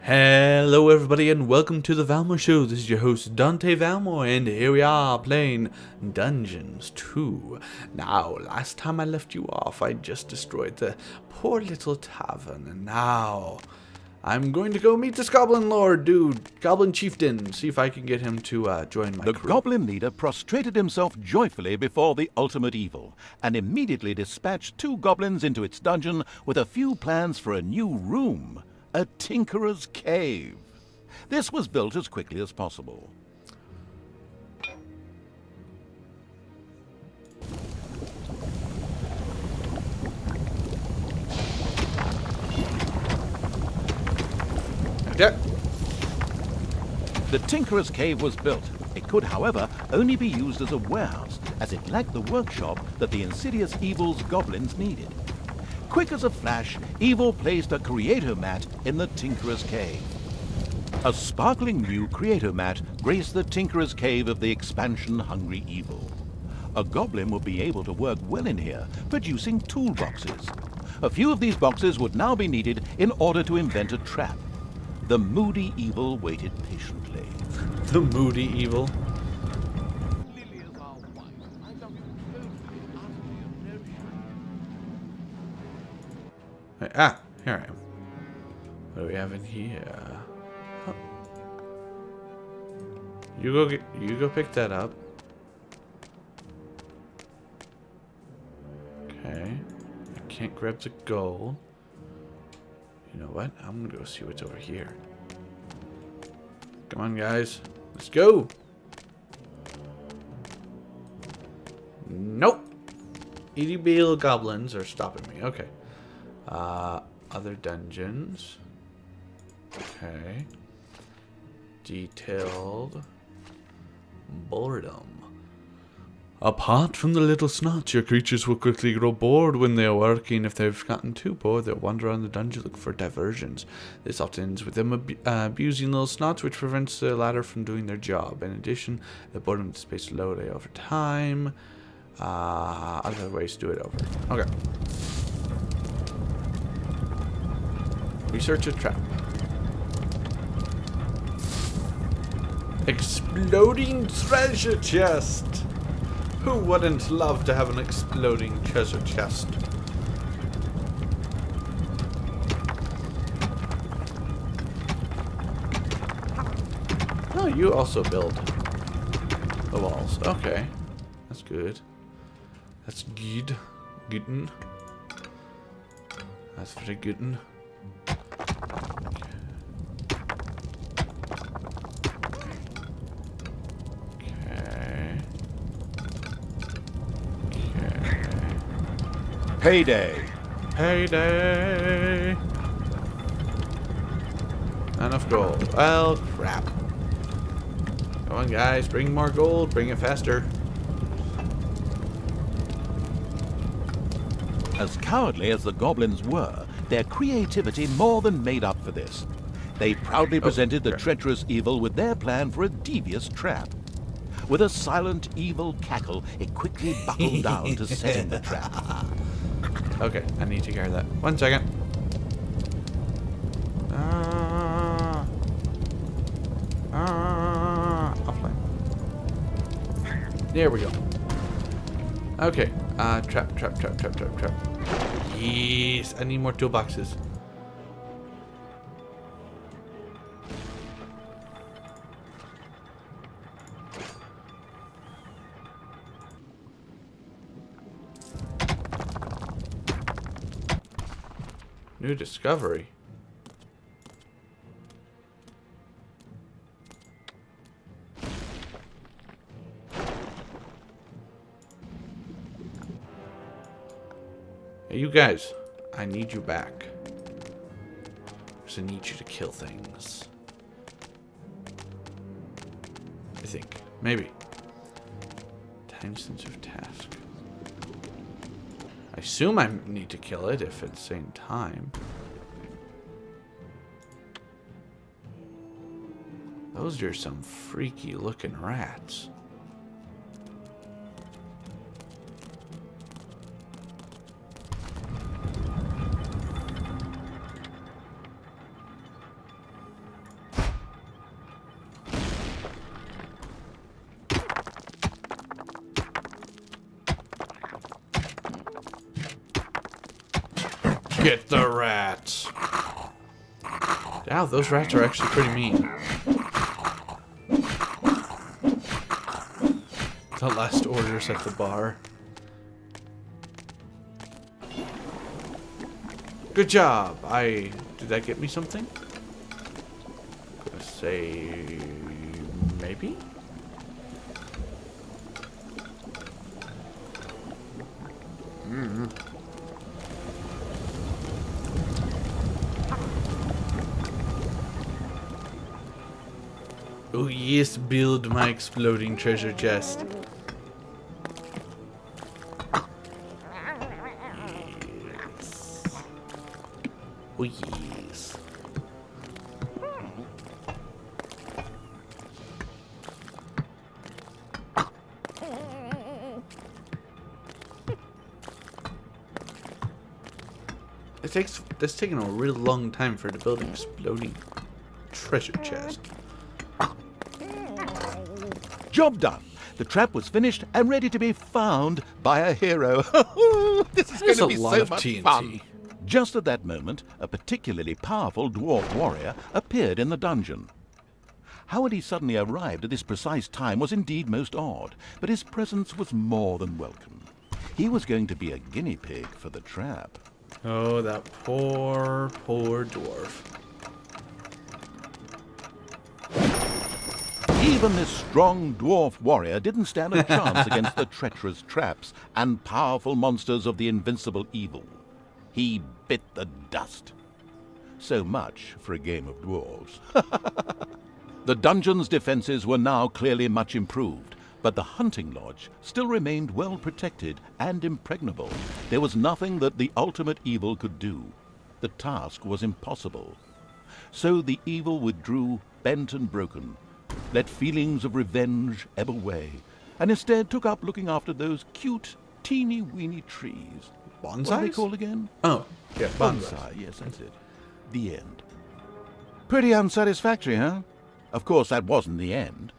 Hello everybody and welcome to the Valmor Show. This is your host Dawnte Valmor and here we are playing Dungeons 2. Now, last time I left you off, I just destroyed the poor little tavern, and now I'm going to go meet this goblin lord dude, goblin chieftain, see if I can get him to join my crew. The goblin leader prostrated himself joyfully before the ultimate evil, and immediately dispatched 2 goblins into its dungeon with a few plans for a new room. A tinkerer's cave. This was built as quickly as possible. Okay. The tinkerer's cave was built. It could, however, only be used as a warehouse, as it lacked the workshop that the insidious evil's goblins needed. Quick as a flash, Evil placed a creator mat in the Tinkerer's Cave. A sparkling new creator mat graced the Tinkerer's Cave of the expansion-hungry Evil. A goblin would be able to work well in here, producing toolboxes. A few of these boxes would now be needed in order to invent a trap. The moody Evil waited patiently. The moody evil. Ah, here I am. What do we have in here? Oh. You go pick that up. Okay. I can't grab the gold. You know what? I'm gonna go see what's over here. Come on, guys. Let's go. Nope. Itty bitty goblins are stopping me. Okay. Other dungeons. Okay. Detailed. Boredom. Apart from the little snots, your creatures will quickly grow bored when they are working. If they've gotten too bored, they'll wander around the dungeon looking for diversions. This often ends with them abusing little snots, which prevents the latter from doing their job. In addition, the boredom dissipates slowly over time. Other ways to do it over. Okay. Research a trap. Exploding treasure chest. Who wouldn't love to have an exploding treasure chest? Oh, you also build the walls. Okay. That's good. That's good. Gooden. That's very gooden. Payday! Payday! Enough gold. Well, crap. Come on, guys. Bring more gold. Bring it faster. As cowardly as the goblins were, their creativity more than made up for this. They proudly presented the treacherous Evil with their plan for a devious trap. With a silent, evil cackle, it quickly buckled down to setting the trap. Okay, I need to carry that. 1 second. Offline. There we go. Okay. Trap. Yes, I need more toolboxes. New discovery. Hey, you guys. I need you back. Because I need you to kill things. I think. Maybe. Time-sensitive task. I assume I need to kill it if it's saying time. Those are some freaky looking rats. Get the rats. Wow, those rats are actually pretty mean. The last orders at the bar. Good job. Did that get me something? Gonna say maybe? Oh yes, build my exploding treasure chest. Yes. Oh yes. It's taking a real long time for the build an exploding treasure chest. Job done. The trap was finished and ready to be found by a hero. This is going to be so much fun. Just at that moment, a particularly powerful dwarf warrior appeared in the dungeon. How had he suddenly arrived at this precise time was indeed most odd, but his presence was more than welcome. He was going to be a guinea pig for the trap. Oh, that poor, poor dwarf. Even this strong dwarf warrior didn't stand a chance against the treacherous traps and powerful monsters of the invincible evil. He bit the dust. So much for a game of dwarves. The dungeon's defenses were now clearly much improved, but the hunting lodge still remained well protected and impregnable. There was nothing that the ultimate evil could do. The task was impossible. So the evil withdrew, bent and broken, let feelings of revenge ebb away, and instead took up looking after those cute, teeny-weeny trees. Bonsais? What are they called again? Oh, yeah, Bonsai, yes, that's it. The end. Pretty unsatisfactory, huh? Of course, that wasn't the end.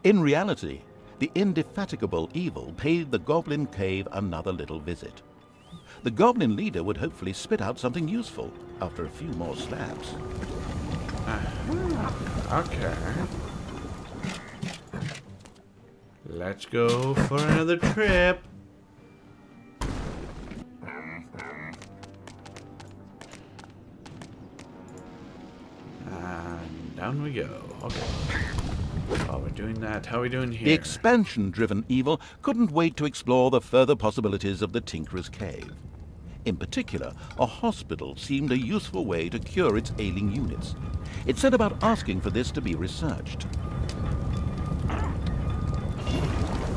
In reality, the indefatigable evil paid the Goblin Cave another little visit. The Goblin leader would hopefully spit out something useful after a few more slaps. Okay. Let's go for another trip. And down we go. Okay. While we're doing that, how are we doing here? The expansion-driven evil couldn't wait to explore the further possibilities of the Tinkerer's Cave. In particular, a hospital seemed a useful way to cure its ailing units. It set about asking for this to be researched.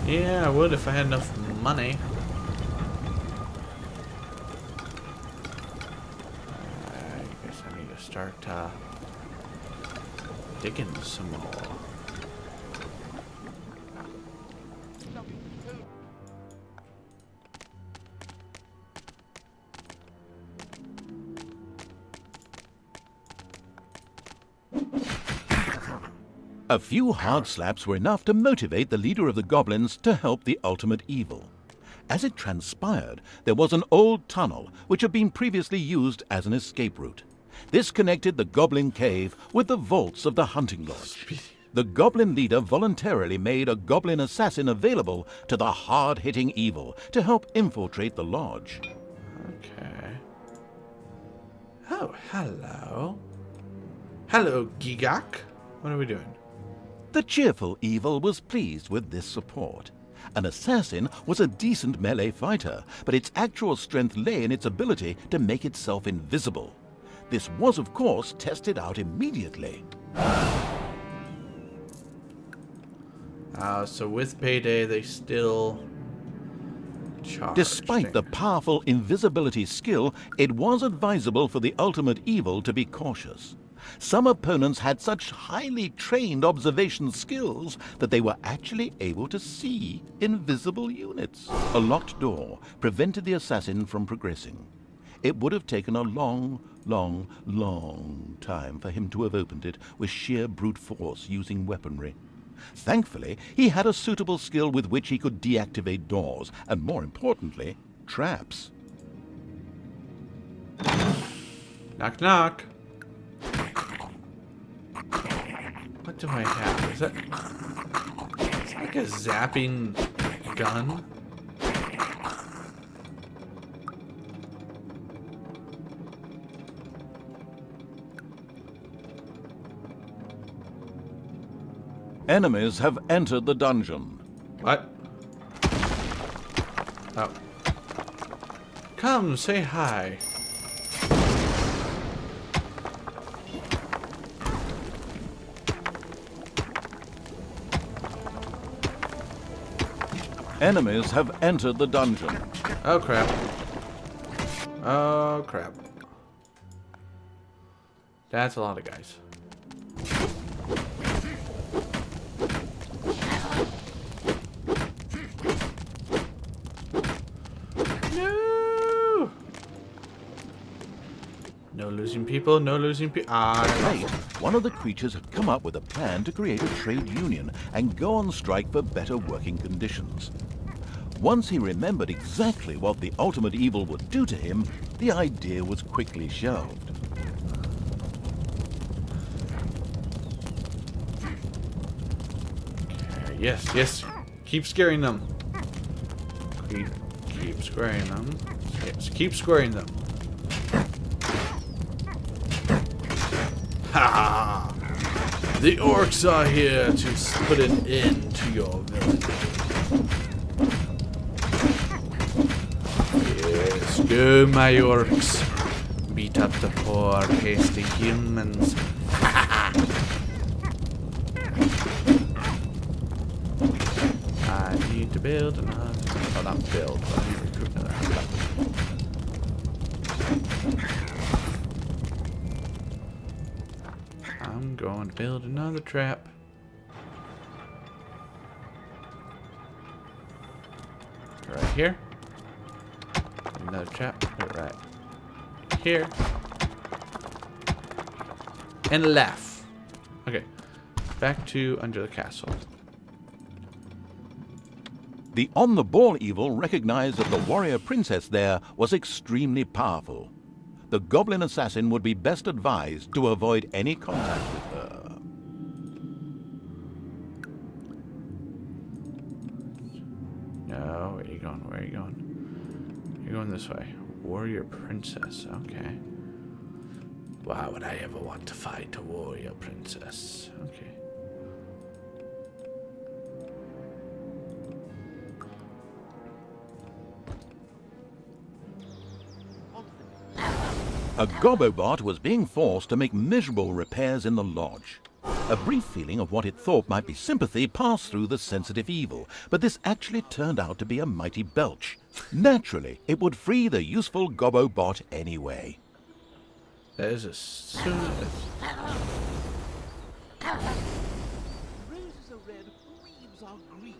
Yeah, I would if I had enough money. I guess I need to start digging some more. A few hard slaps were enough to motivate the leader of the goblins to help the ultimate evil. As it transpired, there was an old tunnel which had been previously used as an escape route. This connected the Goblin Cave with the vaults of the hunting lodge. The goblin leader voluntarily made a goblin assassin available to the hard-hitting evil to help infiltrate the lodge. Okay. Oh, hello. Hello, Gigak. What are we doing? The cheerful evil was pleased with this support. An assassin was a decent melee fighter, but its actual strength lay in its ability to make itself invisible. This was, of course, tested out immediately. So with payday, they still charge. Despite the powerful invisibility skill, it was advisable for the ultimate evil to be cautious. Some opponents had such highly trained observation skills that they were actually able to see invisible units. A locked door prevented the assassin from progressing. It would have taken a long time for him to have opened it with sheer brute force using weaponry. Thankfully, he had a suitable skill with which he could deactivate doors, and more importantly, traps. Knock, knock. What do I have? Is that like a zapping gun? Enemies have entered the dungeon. What? Oh. Come, say hi. Enemies have entered the dungeon. Oh, crap. Oh, crap. That's a lot of guys. No! No losing people, no losing people. Late, one of the creatures had come up with a plan to create a trade union and go on strike for better working conditions. Once he remembered exactly what the ultimate evil would do to him, the idea was quickly shelved. Okay, yes, yes. Keep scaring them. Keep squaring them. Yes, keep squaring them. Ha! The orcs are here to put an end to your village. Yes, go my orcs. Beat up the poor, hasty humans. I need to build another. Well, not build, but I need to recruit another. I'm going to build another trap. Right here. Another trap. Put it right here. And left. Okay. Back to under the castle. The on-the-ball evil recognized that the warrior princess there was extremely powerful. The goblin assassin would be best advised to avoid any contact with her. No, where are you going? Where are you going? You're going this way. Warrior princess, okay. Why would I ever want to fight a warrior princess? Okay. A Gobobot was being forced to make miserable repairs in the lodge. A brief feeling of what it thought might be sympathy passed through the sensitive evil, but this actually turned out to be a mighty belch. Naturally, it would free the useful Gobobot anyway. That is as soon as... Roses are red, leaves are green.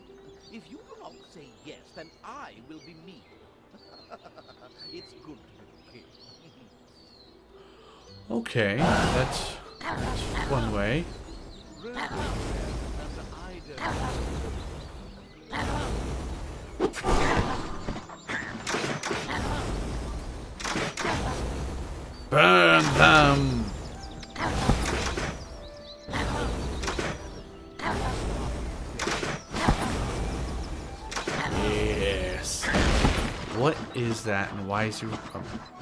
If you do not say yes, then I will be mean. It's good to be king. Okay, that's one way. Roses are red, and I Burn them! Yes. What is that and why is he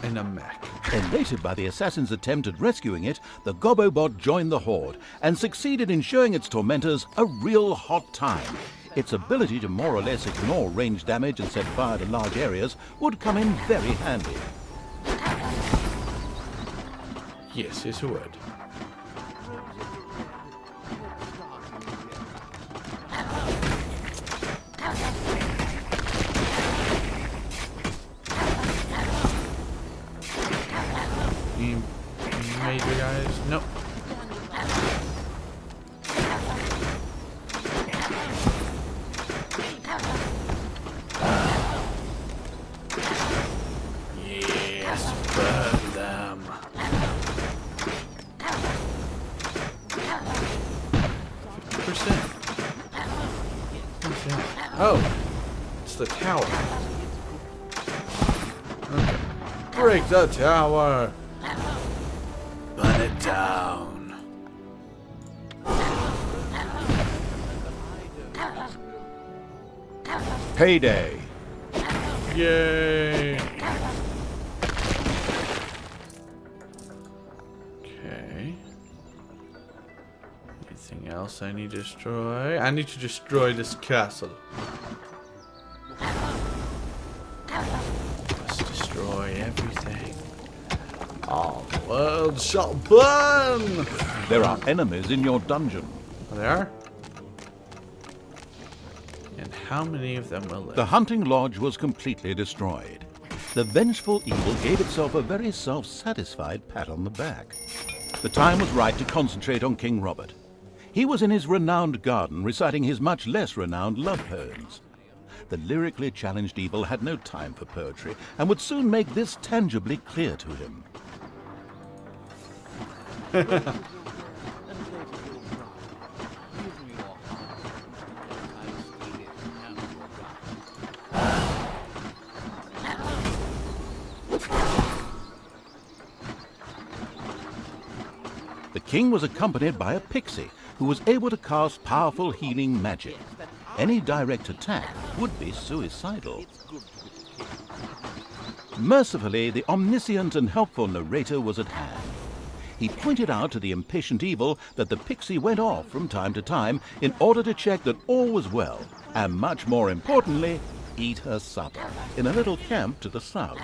in a mech? Elated by the assassin's attempt at rescuing it, the Gobobot joined the horde and succeeded in showing its tormentors a real hot time. Its ability to more or less ignore range damage and set fire to large areas would come in very handy. Yes, yes it would. Any major guys? Nope. Yes, burn them. Oh, it's the tower. Okay. Break the tower. down. Payday. Yay! Okay. Anything else I need to destroy? I need to destroy this castle. Let's destroy everything. All the world shall burn! There are enemies in your dungeon. Oh, there are? And how many of them will live? The hunting lodge was completely destroyed. The vengeful evil gave itself a very self-satisfied pat on the back. The time was right to concentrate on King Robert. He was in his renowned garden reciting his much less renowned love poems. The lyrically challenged evil had no time for poetry and would soon make this tangibly clear to him. The king was accompanied by a pixie who was able to cast powerful healing magic. Any direct attack would be suicidal. Mercifully, the omniscient and helpful narrator was at hand. He pointed out to the impatient evil that the pixie went off from time to time in order to check that all was well, and much more importantly, eat her supper in a little camp to the south.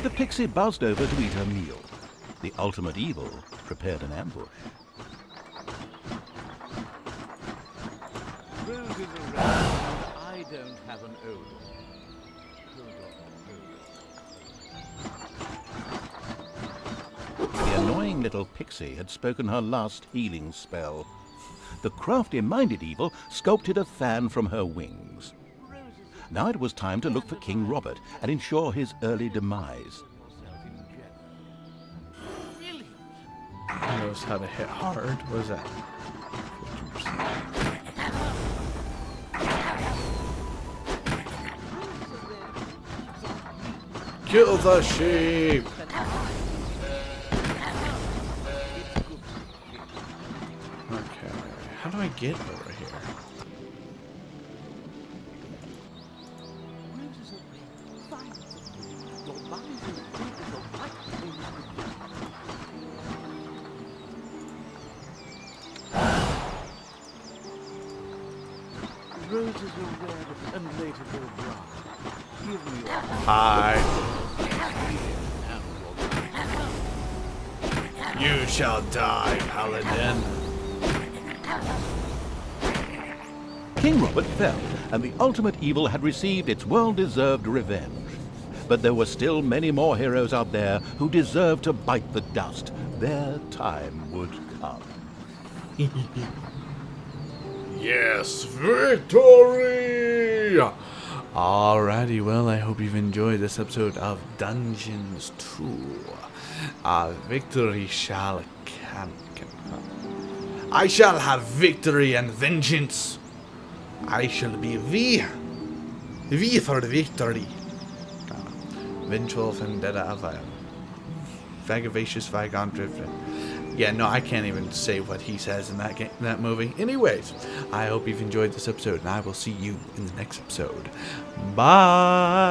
The pixie buzzed over to eat her meal. The ultimate evil prepared an ambush. Roses are red, and I don't have an odor. The annoying little pixie had spoken her last healing spell. The crafty-minded evil sculpted a fan from her wings. Now it was time to look for King Robert and ensure his early demise. He knows how to hit hard. What is that? 50%. Kill the sheep! Okay, how do I get over here? Roses are red, violets are blue. Your mind is big as a white baby. Roses are red and later go brown. Give me your Hi. You shall die, Paladin. King Robert fell, and the ultimate evil had received its well-deserved revenge. But there were still many more heroes out there who deserved to bite the dust. Their time would come. Yes, victory! Alrighty, well, I hope you've enjoyed this episode of Dungeons 2. Victory shall come. I shall have victory and vengeance. I shall be V for victory. Vengeful vendetta of vagacious vagon driven. Yeah, no, I can't even say what he says in that movie. Anyways, I hope you've enjoyed this episode, and I will see you in the next episode. Bye!